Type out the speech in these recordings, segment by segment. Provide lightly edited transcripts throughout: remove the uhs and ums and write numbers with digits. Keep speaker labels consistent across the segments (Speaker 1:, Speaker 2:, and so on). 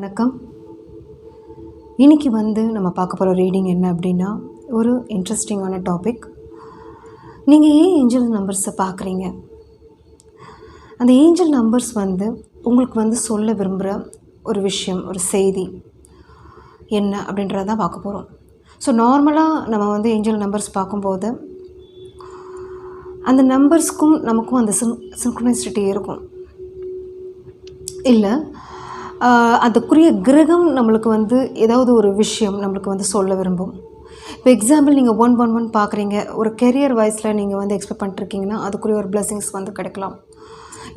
Speaker 1: வணக்கம். இன்றைக்கி நம்ம பார்க்க போகிற ரீடிங் என்ன அப்படின்னா, ஒரு இன்ட்ரெஸ்டிங்கான டாபிக். நீங்கள் ஏன் ஏஞ்சல் நம்பர்ஸை பார்க்குறீங்க? அந்த ஏஞ்சல் நம்பர்ஸ் உங்களுக்கு சொல்ல விரும்புகிற ஒரு விஷயம், ஒரு செய்தி என்ன அப்படின்றத தான் பார்க்க போகிறோம். ஸோ நார்மலாக நம்ம ஏஞ்சல் நம்பர்ஸ் பார்க்கும்போது அந்த நம்பர்ஸ்க்கும் நமக்கும் அந்த சின்க்ரோனைசிட்டி இருக்கும். இல்லை அதுக்குரிய கிரகம் நம்மளுக்கு ஏதாவது ஒரு விஷயம் நம்மளுக்கு சொல்ல விரும்பும். இப்போ எக்ஸாம்பிள் நீங்கள் 111 பார்க்குறீங்க, ஒரு கெரியர் வைஸில் நீங்கள் எக்ஸ்பெக்ட் பண்ணிட்டுருக்கீங்கன்னா அதுக்குரிய ஒரு பிளெஸிங்ஸ் கிடைக்கலாம்.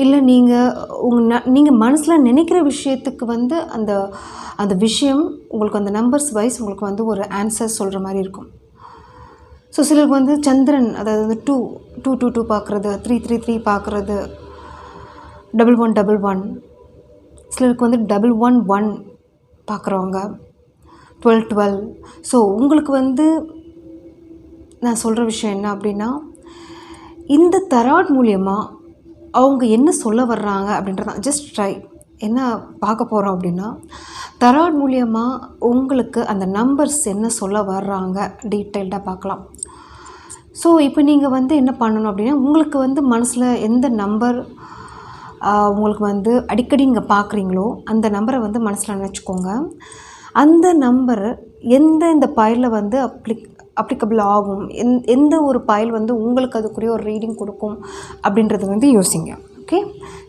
Speaker 1: இல்லை நீங்கள் மனசில் நினைக்கிற விஷயத்துக்கு அந்த அந்த விஷயம் உங்களுக்கு அந்த நம்பர்ஸ் வைஸ் உங்களுக்கு ஒரு ஆன்சர் சொல்கிற மாதிரி இருக்கும். ஸோ சிலருக்கு சந்திரன், அதாவது 222 பார்க்குறது, 333 பார்க்குறது, 1111, சிலருக்கு 111 பார்க்குறவங்க, 1212. ஸோ உங்களுக்கு நான் சொல்கிற விஷயம் என்ன அப்படின்னா, இந்த தராட் மூலியமாக அவங்க என்ன சொல்ல வர்றாங்க அப்படின்றதான். ஜஸ்ட் ட்ரை என்ன பார்க்க போகிறோம் அப்படின்னா, தராட் மூலியமாக உங்களுக்கு அந்த நம்பர்ஸ் என்ன சொல்ல வர்றாங்க டீட்டெயில்டாக பார்க்கலாம். ஸோ இப்போ நீங்கள் என்ன பண்ணணும் அப்படின்னா, உங்களுக்கு மனசில் எந்த நம்பர் உங்களுக்கு அடிக்கடி நீங்கள் பார்க்குறீங்களோ அந்த நம்பரை மனசில் நினச்சிக்கோங்க. அந்த நம்பர் இந்த பைலில் அப்ளிகபிள் ஆகும், எந்த ஒரு பைல் உங்களுக்கு அதுக்குரிய ஒரு ரீடிங் கொடுக்கும் அப்படின்றது யோசிங்க. ஓகே.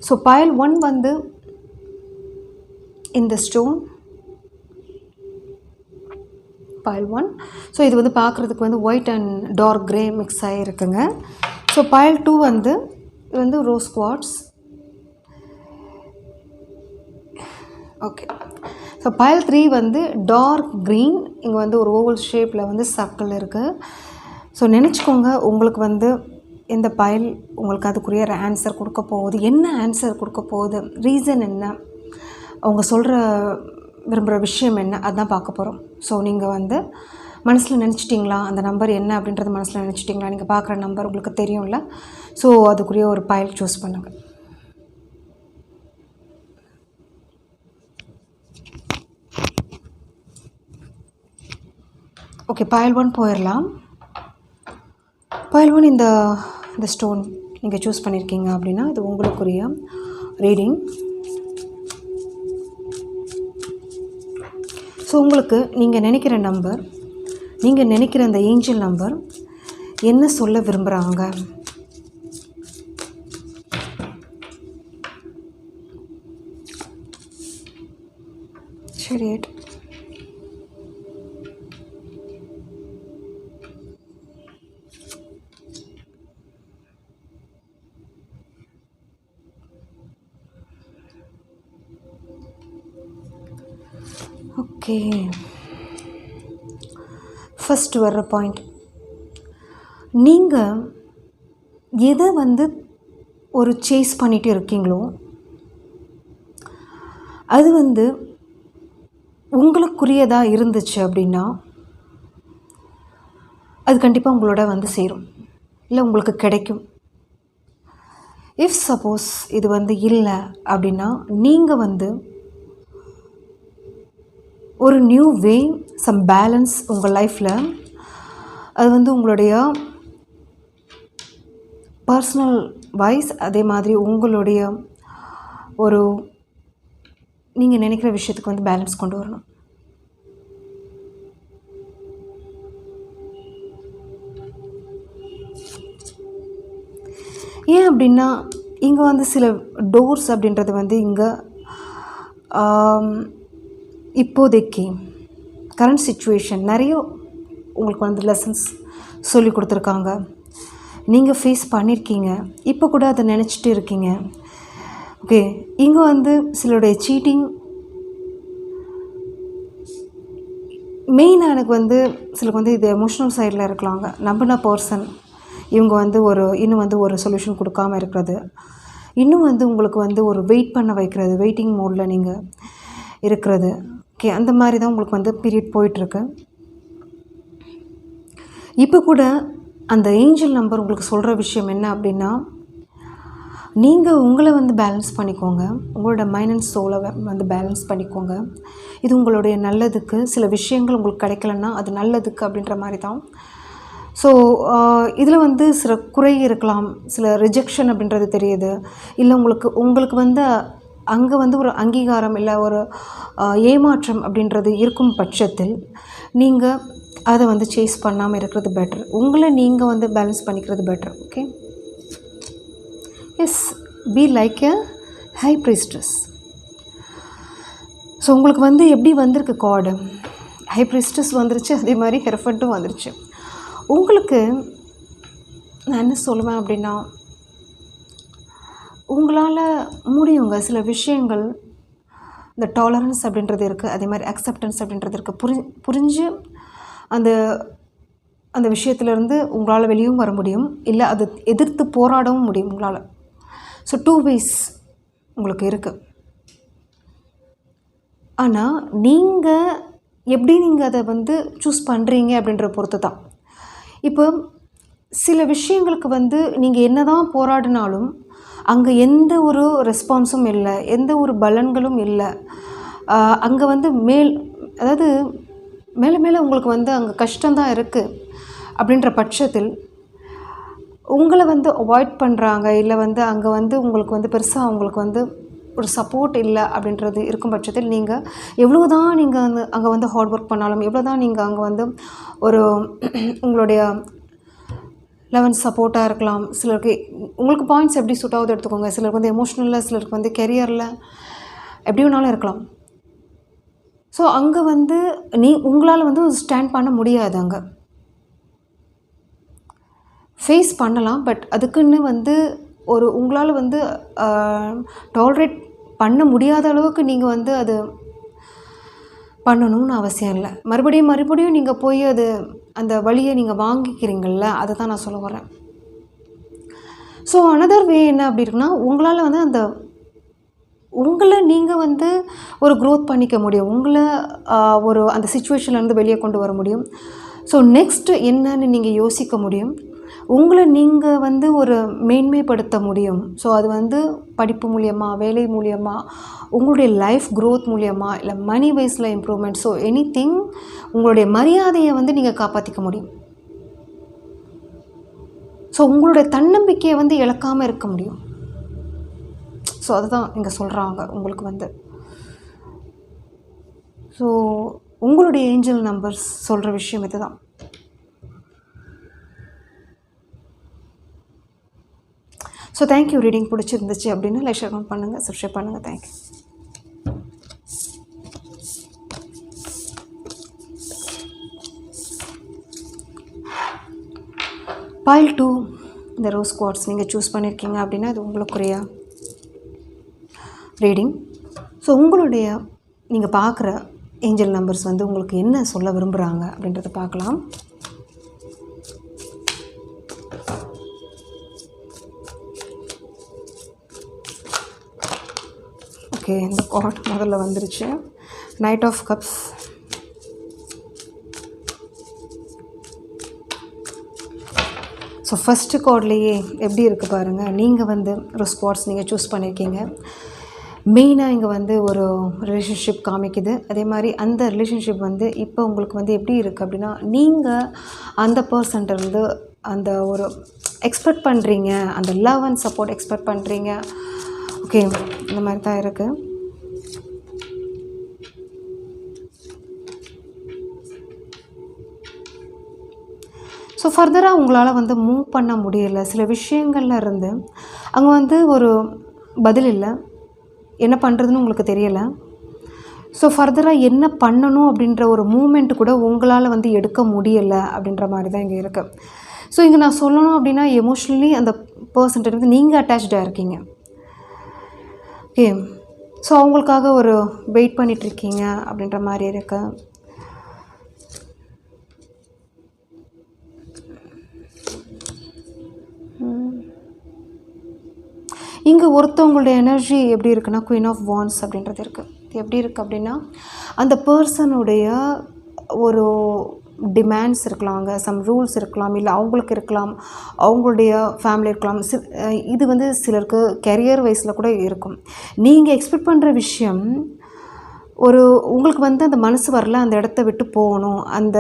Speaker 1: ஸோ பைல் 1 இந்த ஸ்டோன் பைல் 1. ஸோ இது பார்க்குறதுக்கு white and dark grey mix ஆகிருக்குங்க. ஸோ பைல் 2 இது rose quartz. Okay. So pile 3 dark green. இங்கே ஒரு ஓவல் ஷேப்பில் சர்க்கிள் இருக்குது. ஸோ நினச்சிக்கோங்க, உங்களுக்கு இந்த பைல் உங்களுக்கு அதுக்குரிய ஆன்சர் கொடுக்க போகுது. என்ன ஆன்சர் கொடுக்க போகுது, ரீசன் என்ன, அவங்க சொல்கிற விரும்புகிற விஷயம் என்ன, அதுதான் பார்க்க போகிறோம். ஸோ நீங்கள் மனசில் நினச்சிட்டிங்களா, அந்த நம்பர் என்ன அப்படின்றத மனசில் நினச்சிட்டிங்களா? நீங்கள் பார்க்குற நம்பர் உங்களுக்கு தெரியும்ல. ஸோ அதுக்குரிய ஒரு பைல் சூஸ் பண்ணுங்கள். ஓகே, பைல் 1 போயிடலாம். பைல் 1 இந்த ஸ்டோன் நீங்கள் சூஸ் பண்ணியிருக்கீங்க அப்படின்னா இது உங்களுக்குரிய ரீடிங். ஸோ உங்களுக்கு நீங்கள் நினைக்கிற நம்பர், நீங்கள் நினைக்கிற அந்த ஏஞ்சல் நம்பர் என்ன சொல்ல விரும்புகிறாங்க? சரி. ஓகே, ஃபஸ்ட் வர்ற பாயிண்ட், நீங்கள் எதை ஒரு சேஸ் பண்ணிகிட்டு இருக்கீங்களோ அது உங்களுக்குரியதாக இருந்துச்சு அப்படின்னா அது கண்டிப்பாக உங்களோட சேரும், இல்லை உங்களுக்கு கிடைக்கும். இஃப் சப்போஸ் இது இல்லை அப்படின்னா நீங்கள் ஒரு நியூ வே, சம் பேலன்ஸ் உங்கள் லைஃப்பில், அது உங்களுடைய பர்சனல் வைஸ், அதே மாதிரி உங்களுடைய ஒரு நீங்கள் நினைக்கிற விஷயத்துக்கு பேலன்ஸ் கொண்டு வரணும். ஏன் அப்படின்னா இங்கே சில டோர்ஸ் அப்படின்றது இங்கே இப்போதைக்கு கரண்ட் சிச்சுவேஷன் நிறைய உங்களுக்கு லெசன்ஸ் சொல்லி கொடுத்துருக்காங்க. நீங்கள் ஃபேஸ் பண்ணியிருக்கீங்க, இப்போ கூட அதை நினச்சிட்டு இருக்கீங்க. ஓகே, இங்கே சிலருடைய சீட்டிங் மெயினாக எனக்கு சிலருக்கு இது எமோஷ்னல் சைடில் இருக்கலாங்க. நம்பின பர்சன் இவங்க இன்னும் ஒரு சொல்யூஷன் கொடுக்காமல் இருக்கிறது, இன்னும் உங்களுக்கு ஒரு வெயிட் பண்ண வைக்கிறது, வெயிட்டிங் மோடில் நீங்கள் இருக்கிறது. ஓகே, அந்த மாதிரி தான் உங்களுக்கு பீரியட் போயிட்டுருக்கு. இப்போ கூட அந்த ஏஞ்சல் நம்பர் உங்களுக்கு சொல்கிற விஷயம் என்ன அப்படின்னா, நீங்கள் உங்களை வந்து பேலன்ஸ் பண்ணிக்கோங்க. உங்களோட மைண்ட் அண்ட் சோலை வந்து பேலன்ஸ் பண்ணிக்கோங்க. இது உங்களுடைய நல்லதுக்கு. சில விஷயங்கள் உங்களுக்கு கிடைக்கலன்னா அது நல்லதுக்கு அப்படின்ற மாதிரி தான். ஸோ இதில் வந்து சில குறை இருக்கலாம், சில ரிஜெக்ஷன் அப்படின்றது தெரியுது. இல்லை உங்களுக்கு வந்து அங்கே வந்து ஒரு அங்கீகாரம் இல்லை ஒரு ஏமாற்றம் அப்படின்றது இருக்கும் பட்சத்தில் நீங்கள் அதை வந்து சேஸ் பண்ணாமல் இருக்கிறது பெட்டர். உங்களை நீங்கள் வந்து பேலன்ஸ் பண்ணிக்கிறது better. Okay, yes, be like a high priestess. So உங்களுக்கு வந்து எப்படி வந்திருக்கு கார்டு? ஹை ப்ரீஸ்டஸ் வந்துருச்சு, அதே மாதிரி ஹெரஃபண்ட்டும் வந்துருச்சு. உங்களுக்கு நான் என்ன சொல்லுவேன் அப்படின்னா, உங்களால் முடியுங்க சில விஷயங்கள். இந்த டாலரன்ஸ் அப்படின்றது இருக்குது, அதே மாதிரி அக்செப்டன்ஸ் அப்படின்றது இருக்குது. புரிஞ்சு அந்த அந்த விஷயத்துலேருந்து உங்களால் வெளியும் வர முடியும், இல்லை அதை எதிர்த்து போராடவும் முடியும் உங்களால். ஸோ 2 ways உங்களுக்கு இருக்குது. ஆனால் நீங்கள் எப்படி அதை வந்து சூஸ் பண்ணுறீங்க அப்படின்ற பொறுத்து தான். இப்போ சில விஷயங்களுக்கு வந்து நீங்கள் என்ன தான் போராடினாலும் அங்கே எந்த ஒரு ரெஸ்பான்ஸும் இல்லை, எந்த ஒரு பலன்களும் இல்லை. அங்கே வந்து அதாவது மேலே மேலே உங்களுக்கு வந்து அங்கே கஷ்டம்தான் இருக்குது. அப்படின்ற பட்சத்தில் உங்களை வந்து அவாய்ட் பண்ணுறாங்க, இல்லை வந்து அங்கே வந்து உங்களுக்கு வந்து பெருசாக உங்களுக்கு வந்து ஒரு சப்போர்ட் இல்லை அப்படின்றது இருக்கும் பட்சத்தில் நீங்கள் எவ்வளோ தான் நீங்கள் அங்கே வந்து ஹார்ட் ஒர்க் பண்ணாலும், எவ்வளோ தான் நீங்கள் அங்கே வந்து ஒரு உங்களுடைய லெவன் சப்போர்ட்டாக இருக்கலாம். சிலருக்கு உங்களுக்கு பாயிண்ட்ஸ் எப்படி சூட் ஆகுது எடுத்துக்கோங்க. சிலருக்கு வந்து எமோஷ்னலில், சிலருக்கு வந்து கெரியரில், எப்படி வேணாலும் இருக்கலாம். ஸோ அங்கே வந்து உங்களால் வந்து ஸ்டாண்ட் பண்ண முடியாது. அங்கே ஃபேஸ் பண்ணலாம், பட் அதுக்குன்னு வந்து உங்களால் வந்து டாலரேட் பண்ண முடியாத அளவுக்கு நீங்கள் வந்து அது பண்ணணும்னு அவசியம் இல்லை. மறுபடியும் நீங்கள் போய் அந்த வழியை நீங்கள் வாங்கிக்கிறீங்கள, அதை தான் நான் சொல்ல வரேன். ஸோ அனதர் வே என்ன அப்படி இருக்குன்னா, உங்களால் வந்து உங்களை நீங்கள் வந்து ஒரு க்ரோத் பண்ணிக்க முடியும், உங்களை அந்த சிச்சுவேஷன்லேருந்து வெளியே கொண்டு வர முடியும். ஸோ நெக்ஸ்ட்டு என்னன்னு நீங்கள் யோசிக்க முடியும், உங்களை நீங்கள் வந்து ஒரு மேன்மைப்படுத்த முடியும். ஸோ அது வந்து படிப்பு மூலியமாக, வேலை மூலியமாக, உங்களுடைய லைஃப் க்ரோத் மூலியமாக, இல்லை மணி வைஸில் இம்ப்ரூவ்மெண்ட். ஸோ எனிதிங், உங்களுடைய மரியாதையை வந்து நீங்கள் காப்பாற்றிக்க முடியும். ஸோ உங்களுடைய தன்னம்பிக்கையை வந்து இழக்காமல் இருக்க முடியும். ஸோ அதுதான் இங்கே சொல்கிறாங்க உங்களுக்கு வந்து. ஸோ உங்களுடைய ஏஞ்சல் நம்பர்ஸ் சொல்கிற விஷயம் இதுதான். So thank you. ரீடிங் பிடிச்சிருந்துச்சு அப்படின்னா லைக், ஷேர் பண்ணுங்கள், சப்ஸ்கிரைப் பண்ணுங்கள். தேங்க்யூ. பைல் 2 இந்த ரோஸ் குவார்ட்ஸ் நீங்கள் சூஸ் பண்ணியிருக்கீங்க அப்படின்னா இது உங்களுக்குரிய ரீடிங். ஸோ உங்களுடைய நீங்கள் பார்க்குற ஏஞ்சல் நம்பர்ஸ் வந்து உங்களுக்கு என்ன சொல்ல விரும்புகிறாங்க அப்படின்றத பார்க்கலாம். ஓகே, இந்த கார்ட் முதல்ல வந்துருச்சு. Night of cups, so first கார்ட்லேயே எப்படி இருக்குது பாருங்கள். நீங்கள் வந்து ஒரு ஸ்குவாட்ஸ் நீங்கள் சூஸ் பண்ணியிருக்கீங்க. மெயினாக இங்கே வந்து ஒரு ரிலேஷன்ஷிப் காமிக்குது. அதே மாதிரி அந்த ரிலேஷன்ஷிப் வந்து இப்போ உங்களுக்கு வந்து எப்படி இருக்குது அப்படின்னா, நீங்கள் அந்த பர்சன்ட்டிருந்து அந்த ஒரு எக்ஸ்பெக்ட் பண்ணுறீங்க, அந்த லவ் அண்ட் சப்போர்ட் எக்ஸ்பெக்ட் பண்ணுறீங்க. ஓகே, இந்த மாதிரி தான் இருக்குது. ஸோ ஃபர்தராக உங்களால் வந்து மூவ் பண்ண முடியலை. சில விஷயங்கள்ல இருந்து அங்கே வந்து ஒரு பதில் இல்லை, என்ன பண்ணுறதுன்னு உங்களுக்கு தெரியலை. ஸோ ஃபர்தராக என்ன பண்ணணும் அப்படின்ற ஒரு மூமெண்ட் கூட உங்களால் வந்து எடுக்க முடியலை அப்படின்ற மாதிரி தான் இங்கே இருக்குது. ஸோ இங்கே நான் சொல்லணும் அப்படின்னா, எமோஷ்னலி அந்த பர்சன்ட்டு வந்து நீங்கள் அட்டாச்சாக இருக்கீங்க. ஓகே, ஸோ அவங்களுக்காக ஒரு வெயிட் பண்ணிகிட்ருக்கீங்க அப்படின்ற மாதிரி இருக்கு. இங்கே ஒருத்தவங்களுடைய எனர்ஜி எப்படி இருக்குன்னா, குயின் ஆஃப் வான்ஸ் அப்படின்றது இருக்குது. எப்படி இருக்குது அப்படின்னா, அந்த பர்சனுடைய ஒரு டிமாண்ட்ஸ் இருக்கலாம், அங்கே சம் ரூல்ஸ் இருக்கலாம், இல்லை அவங்களுக்கு இருக்கலாம், அவங்களுடைய ஃபேமிலி இருக்கலாம். இது வந்து சிலருக்கு கெரியர் வைஸில் கூட இருக்கும். நீங்கள் எக்ஸ்பெக்ட் பண்ணுற விஷயம் உங்களுக்கு வந்து அந்த மனசு வரல, அந்த இடத்த விட்டு போகணும், அந்த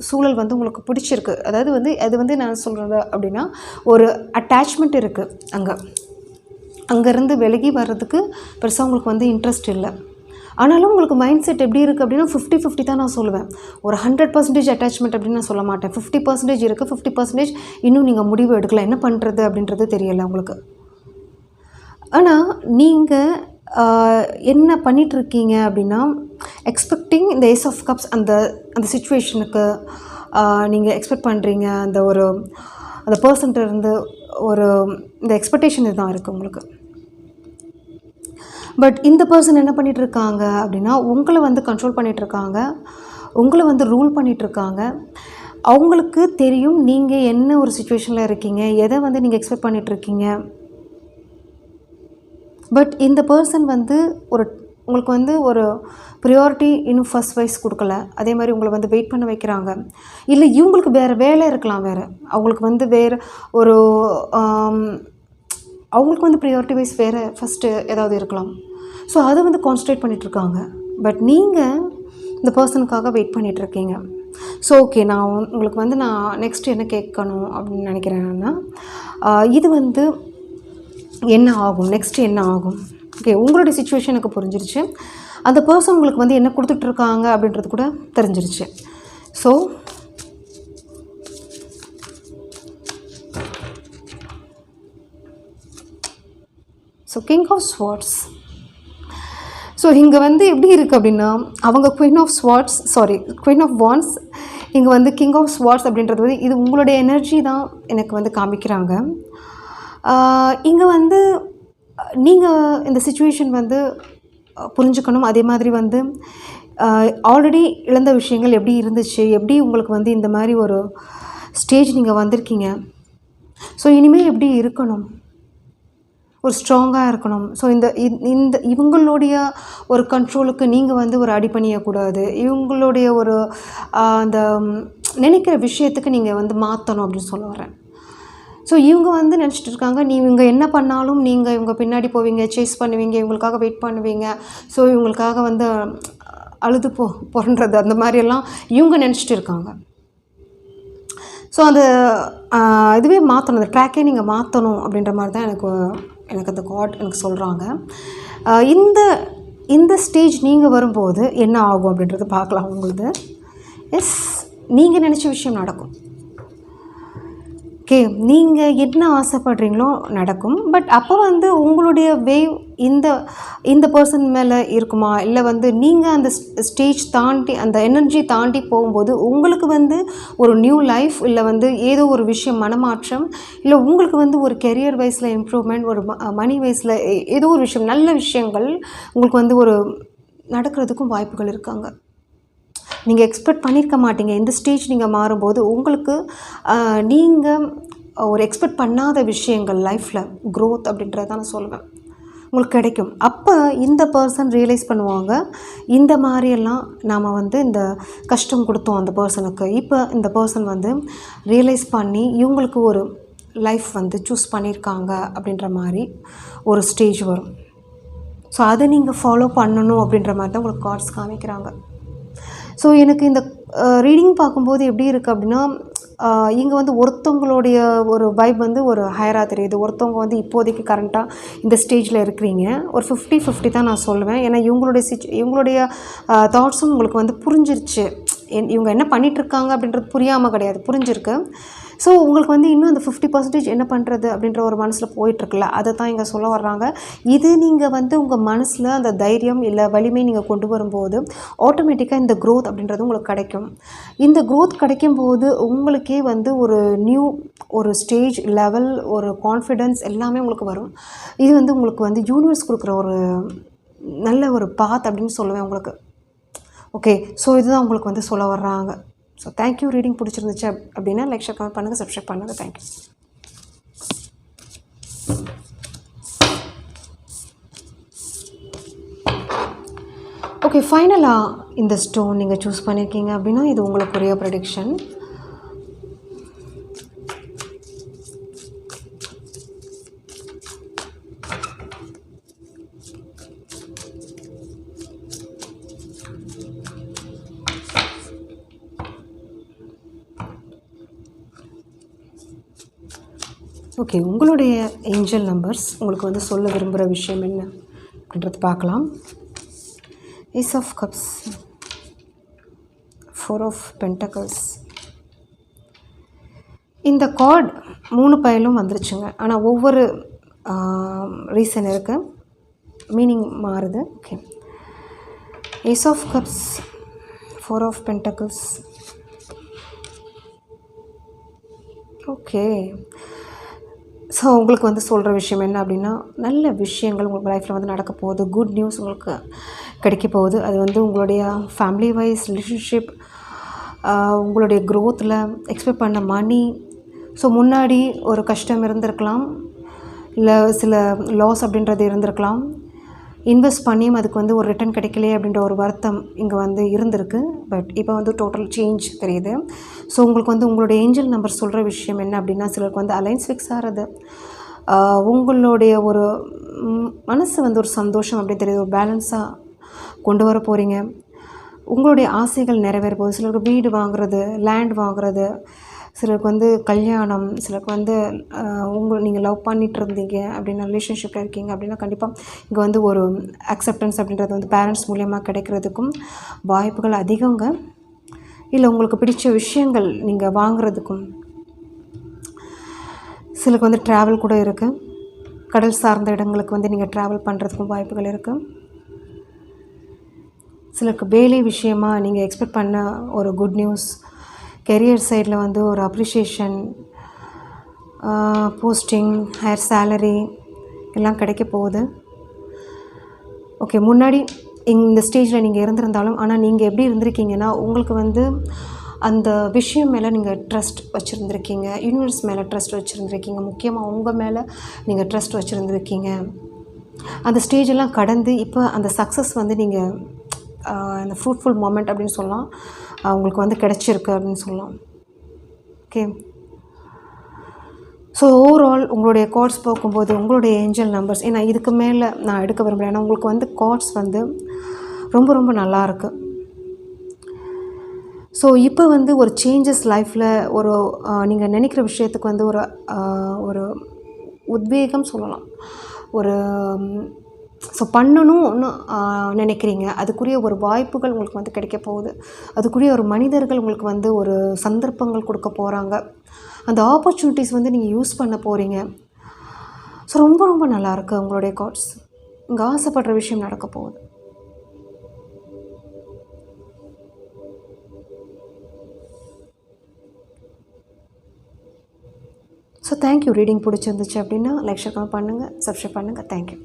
Speaker 1: சூழல் வந்து உங்களுக்கு பிடிச்சிருக்கு. அதாவது வந்து அது வந்து நான் சொல்கிறது அப்படின்னா ஒரு அட்டாச்மெண்ட் இருக்குது. அங்கேருந்து விலகி வர்றதுக்கு பெருசாக உங்களுக்கு வந்து இன்ட்ரெஸ்ட் இல்லை. ஆனாலும் உங்களுக்கு மைண்ட் செட் எப்படி இருக்குது அப்படின்னா 50-50 தான் நான் சொல்லுவேன். ஒரு 100% அட்டாச்மெண்ட் அப்படின்னு நான் சொல்ல மாட்டேன். 50% இருக்குது, 50% இன்னும் நீங்கள் முடிவு எடுக்கலாம், என்ன பண்ணுறது அப்படின்றது தெரியலை உங்களுக்கு. ஆனால் நீங்கள் என்ன பண்ணிகிட்ருக்கீங்க அப்படின்னா எக்ஸ்பெக்டிங் இந்த ஏஸ் ஆஃப் கப்ஸ் அந்த சிச்சுவேஷனுக்கு நீங்கள் எக்ஸ்பெக்ட் பண்ணுறீங்க. அந்த பர்சன்ட்டு இருந்து இந்த எக்ஸ்பெக்டேஷன் இதுதான் இருக்குது உங்களுக்கு. பட் இந்த பர்சன் என்ன பண்ணிகிட்ருக்காங்க அப்படின்னா உங்களை வந்து கண்ட்ரோல் பண்ணிகிட்ருக்காங்க, உங்களை வந்து ரூல் பண்ணிகிட்ருக்காங்க. அவங்களுக்கு தெரியும் நீங்கள் என்ன ஒரு சிச்சுவேஷனில் இருக்கீங்க, எதை வந்து நீங்கள் எக்ஸ்பெக்ட் பண்ணிகிட்ருக்கீங்க. பட் இந்த பர்சன் வந்து உங்களுக்கு வந்து ஒரு ப்ரியாரிட்டி இன்னும் ஃபர்ஸ்ட் வைஸ் கொடுக்கல. அதே மாதிரி உங்களை வந்து வெயிட் பண்ண வைக்கிறாங்க. இல்லை இவங்களுக்கு வேறு வேலை இருக்கலாம், அவங்களுக்கு வந்து அவங்களுக்கு வந்து ப்ரியாரிட்டி வைஸ் வேறு ஃபஸ்ட்டு ஏதாவது இருக்கலாம். ஸோ அதை வந்து கான்சன்ட்ரேட் பண்ணிகிட்ருக்காங்க. பட் நீங்கள் இந்த பர்சனுக்காக வெயிட் பண்ணிகிட்ருக்கீங்க. ஸோ ஓகே, நான் உங்களுக்கு வந்து நான் நெக்ஸ்ட் என்ன கேட்கணும் அப்படின்னு நினைக்கிறேன்னா, இது வந்து என்ன ஆகும், நெக்ஸ்ட்டு என்ன ஆகும். ஓகே, உங்களுடைய சிச்சுவேஷன் எனக்கு புரிஞ்சிருச்சு. அந்த பர்சன் உங்களுக்கு வந்து என்ன கொடுத்துட்ருக்காங்க அப்படின்றது கூட தெரிஞ்சிருச்சு. So king of swords. So இங்கே வந்து எப்படி இருக்குது அப்படின்னா அவங்க குயின் ஆஃப் வாண்ட்ஸ், இங்கே வந்து கிங் ஆஃப் ஸ்வார்ட்ஸ் அப்படின்றது வந்து இது உங்களுடைய எனர்ஜி தான் எனக்கு வந்து காமிக்கிறாங்க. இங்கே வந்து நீங்கள் இந்த சிச்சுவேஷன் வந்து புரிஞ்சுக்கணும். அதே மாதிரி வந்து ஆல்ரெடி இழந்த விஷயங்கள் எப்படி இருந்துச்சு, எப்படி உங்களுக்கு வந்து இந்த மாதிரி ஒரு ஸ்டேஜ் நீங்கள் வந்திருக்கீங்க. ஸோ இனிமேல் எப்படி இருக்கணும், ஒரு ஸ்ட்ராங்காக இருக்கணும். ஸோ இந்த இவங்களுடைய ஒரு கண்ட்ரோலுக்கு நீங்கள் வந்து ஒரு அடிபணியக்கூடாது. இவங்களுடைய அந்த நினைக்கிற விஷயத்துக்கு நீங்கள் வந்து மாற்றணும் அப்படின்னு சொல்ல வரேன். ஸோ இவங்க வந்து நினச்சிட்டு இருக்காங்க, இவங்க என்ன பண்ணாலும் நீங்கள் இவங்க பின்னாடி போவீங்க, சேஸ் பண்ணுவீங்க, இவங்களுக்காக வெயிட் பண்ணுவீங்க. ஸோ இவங்களுக்காக வந்து அழுது புரண்டுறது அந்த மாதிரியெல்லாம் இவங்க நினச்சிட்டு இருக்காங்க. ஸோ இதுவே மாற்றணும், அந்த ட்ராக்கே நீங்கள் மாற்றணும் அப்படின்ற மாதிரி தான் எனக்கு அந்த காட் எனக்கு சொல்கிறாங்க. இந்த ஸ்டேஜ் நீங்கள் வரும்போது என்ன ஆகும் அப்படின்றது பார்க்கலாம். உங்களுக்கு நீங்கள் நினச்ச விஷயம் நடக்கும். ஓகே, நீங்கள் என்ன ஆசைப்படுறீங்களோ நடக்கும். பட் அப்போ வந்து உங்களுடைய வேவ் இந்த பர்சன் மேலே இருக்குமா, இல்லை வந்து நீங்கள் அந்த ஸ்டேஜ் தாண்டி அந்த எனர்ஜி தாண்டி போகும்போது உங்களுக்கு வந்து ஒரு நியூ லைஃப், இல்லை வந்து ஏதோ ஒரு விஷயம் மனமாற்றம், இல்லை உங்களுக்கு வந்து ஒரு கெரியர் வைஸில் இம்ப்ரூவ்மெண்ட், ஒரு மணி வைஸில் ஏதோ ஒரு விஷயம், நல்ல விஷயங்கள் உங்களுக்கு வந்து நடக்கிறதுக்கும் வாய்ப்புகள் இருக்காங்க. நீங்கள் எக்ஸ்பெக்ட் பண்ணியிருக்க மாட்டீங்க. இந்த ஸ்டேஜ் நீங்கள் மாறும்போது உங்களுக்கு நீங்கள் ஒரு எக்ஸ்பெக்ட் பண்ணாத விஷயங்கள் லைஃப்பில் க்ரோத் அப்படின்றத நான் சொல்லுவேன் உங்களுக்கு கிடைக்கும். அப்போ இந்த பர்சன் ரியலைஸ் பண்ணுவாங்க, இந்த மாதிரியெல்லாம் நாம் வந்து இந்த கஷ்டம் கொடுத்தோம் அந்த பர்சனுக்கு. இப்போ இந்த பர்சன் வந்து ரியலைஸ் பண்ணி இவங்களுக்கு ஒரு லைஃப் வந்து சூஸ் பண்ணியிருக்காங்க அப்படின்ற மாதிரி ஒரு ஸ்டேஜ் வரும். ஸோ அதை நீங்கள் ஃபாலோ பண்ணணும் அப்படின்ற மாதிரி தான் உங்களுக்கு கார்ட்ஸ் காமிக்கிறாங்க. ஸோ எனக்கு இந்த ரீடிங் பார்க்கும்போது எப்படி இருக்குது அப்படின்னா இங்கே வந்து ஒருத்தவங்களுடைய ஒரு வைப் வந்து ஒரு ஹையராக தெரியுது. ஒருத்தவங்க வந்து இப்போதைக்கு கரண்ட்டாக இந்த ஸ்டேஜில் இருக்கிறீங்க. ஒரு 50-50 தான் நான் சொல்லுவேன். ஏன்னா இவங்களுடைய தாட்ஸும் உங்களுக்கு வந்து புரிஞ்சிருச்சு. இவங்க என்ன பண்ணிகிட்ருக்காங்க அப்படின்றது புரியாமல் கிடையாது, புரிஞ்சிருக்கு. ஸோ உங்களுக்கு வந்து இன்னும் அந்த 50% என்ன பண்ணுறது அப்படின்ற ஒரு மனசில் போயிட்டுருக்குல்ல, அதை தான் இங்கே சொல்ல வர்றாங்க. இது நீங்கள் வந்து உங்கள் மனசில் அந்த தைரியம் இல்லை வலிமை நீங்கள் கொண்டு வரும்போது ஆட்டோமேட்டிக்காக இந்த க்ரோத் அப்படின்றது உங்களுக்கு கிடைக்கும். இந்த க்ரோத் கிடைக்கும்போது உங்களுக்கே வந்து ஒரு ஸ்டேஜ் லெவல், ஒரு கான்ஃபிடென்ஸ் எல்லாமே உங்களுக்கு வரும். இது வந்து உங்களுக்கு வந்து யூனிவர்ஸ் கொடுக்குற ஒரு நல்ல ஒரு பாத் அப்படின்னு சொல்லுவேன் உங்களுக்கு. ஓகே, ஸோ இதுதான் உங்களுக்கு வந்து சொல்ல வர்றாங்க. So thank you. ரீடிங் பிடிச்சிருந்துச்சு அப்படின்னா லைக், ஷேர், கமெண்ட் பண்ணுங்கள், சப்ஸ்கிரைப் பண்ணுங்கள். தேங்க்யூ. ஓகே, ஃபைனலாக இந்த ஸ்டோன் நீங்கள் சூஸ் பண்ணியிருக்கீங்க அப்படின்னா இது உங்களுக்குரிய ப்ரெடிக்ஷன். ஓகே, உங்களுடைய ஏஞ்சல் நம்பர்ஸ் உங்களுக்கு வந்து சொல்ல விரும்புகிற விஷயம் என்ன அப்படின்றது பார்க்கலாம். Ace of cups, 4 of pentacles. இந்த கார்டு 3 பையிலும் வந்துருச்சுங்க. ஆனால் ஒவ்வொரு ரீசன் இருக்குது, மீனிங் மாறுது. Okay, ace of cups, 4 of pentacles. Okay, so உங்களுக்கு வந்து சொல்கிற விஷயம் என்ன அப்படின்னா, நல்ல விஷயங்கள் உங்களுக்கு லைஃப்பில் வந்து நடக்க போகுது. குட் நியூஸ் உங்களுக்கு கிடைக்க போகுது. அது வந்து உங்களுடைய ஃபேமிலி வைஸ் ரிலேஷன்ஷிப், உங்களுடைய க்ரோத்தில் எக்ஸ்பெக்ட் பண்ண மணி. ஸோ முன்னாடி ஒரு கஷ்டம் இருந்திருக்கலாம், இல்லை சில லாஸ் அப்படின்றது இருந்திருக்கலாம். இன்வெஸ்ட் பண்ணியும் அதுக்கு வந்து ஒரு ரிட்டர்ன் கிடைக்கலையே அப்படின்ற ஒரு வருத்தம் இங்கே வந்து இருந்திருக்கு. பட் இப்போ வந்து டோட்டல் சேஞ்ச் தெரியுது. ஸோ உங்களுக்கு வந்து உங்களுடைய ஏஞ்சல் நம்பர் சொல்கிற விஷயம் என்ன அப்படின்னா, சிலருக்கு வந்து அலைன்ஸ் ஃபிக்ஸ் ஆகிறது, உங்களுடைய ஒரு மனசு வந்து ஒரு சந்தோஷம் அப்படின்னு தெரியுது, ஒரு பேலன்ஸாக கொண்டு வர போகிறீங்க. உங்களுடைய ஆசைகள் நிறைவேற போகுது. சிலருக்கு வீடு வாங்குறது, லேண்ட் வாங்குறது, சிலருக்கு வந்து கல்யாணம், சிலருக்கு வந்து நீங்கள் லவ் பண்ணிகிட்டு இருந்தீங்க அப்படின்னா, ரிலேஷன்ஷிப்பில் இருக்கீங்க அப்படின்னா கண்டிப்பாக இங்கே வந்து ஒரு அக்செப்டன்ஸ் அப்படின்றது வந்து பேரண்ட்ஸ் மூலயமா கிடைக்கிறதுக்கும் வாய்ப்புகள் அதிகங்க. இல்லை உங்களுக்கு பிடிச்ச விஷயங்கள் நீங்கள் வாங்குறதுக்கும். சிலருக்கு வந்து ட்ராவல் கூட இருக்குது, கடல் சார்ந்த இடங்களுக்கு வந்து நீங்கள் ட்ராவல் பண்ணுறதுக்கும் வாய்ப்புகள் இருக்குது. சிலருக்கு வேலை விஷயமாக நீங்கள் எக்ஸ்பெக்ட் பண்ண ஒரு குட் நியூஸ், கெரியர் சைடில் வந்து ஒரு அப்ரிஷியேஷன், போஸ்டிங், ஹையர் சேலரி எல்லாம் கிடைக்க போகுது. ஓகே, முன்னாடி இந்த ஸ்டேஜில் நீங்கள் இருந்திருந்தாலும், ஆனால் நீங்கள் எப்படி இருந்திருக்கீங்கன்னா, உங்களுக்கு வந்து அந்த விஷயம் மேலே நீங்கள் ட்ரஸ்ட் வச்சுருந்துருக்கீங்க, யூனிவர்ஸ் மேலே ட்ரஸ்ட் வச்சுருந்துருக்கீங்க, முக்கியமாக உங்கள் மேலே நீங்கள் ட்ரஸ்ட் வச்சுருந்துருக்கீங்க. அந்த ஸ்டேஜெல்லாம் கடந்து இப்போ அந்த சக்ஸஸ் வந்து நீங்கள் அந்த ஃப்ரூட்ஃபுல் மொமெண்ட் அப்படின்னு சொல்லலாம், உங்களுக்கு வந்து கிடச்சிருக்கு அப்படின்னு சொல்லலாம். ஓகே, ஸோ ஓவரால் உங்களுடைய கார்ட்ஸ் பார்க்கும்போது உங்களுடைய ஏஞ்சல் நம்பர்ஸ், ஏன்னா இதுக்கு மேலே நான் எடுக்க விரும்புகிறேன், ஏன்னா உங்களுக்கு வந்து கார்ட்ஸ் வந்து ரொம்ப ரொம்ப நல்லாயிருக்கு. ஸோ இப்போ வந்து ஒரு சேஞ்சஸ் லைஃப்பில் ஒரு நீங்கள் நினைக்கிற விஷயத்துக்கு வந்து ஒரு உத்வேகம் சொல்லலாம், ஒரு ஸோ பண்ணணும்னு நினைக்கிறீங்க, அதுக்குரிய ஒரு வாய்ப்புகள் உங்களுக்கு வந்து கிடைக்க போகுது, அதுக்குரிய ஒரு மனிதர்கள் உங்களுக்கு வந்து ஒரு சந்தர்ப்பங்கள் கொடுக்க போகிறாங்க, அந்த ஆப்பர்ச்சுனிட்டிஸ் வந்து நீங்கள் யூஸ் பண்ண போகிறீங்க. ஸோ ரொம்ப ரொம்ப நல்லாயிருக்கு உங்களுடைய கார்ட்ஸ். இங்கே ஆசைப்படுற விஷயம் நடக்க போகுது. So thank you. ரீடிங் பிடிச்சிருந்துச்சு அப்படின்னா லைக் ஷேர் பண்ணுங்கள், சப்ஸ்கிரைப் பண்ணுங்கள். தேங்க்யூ.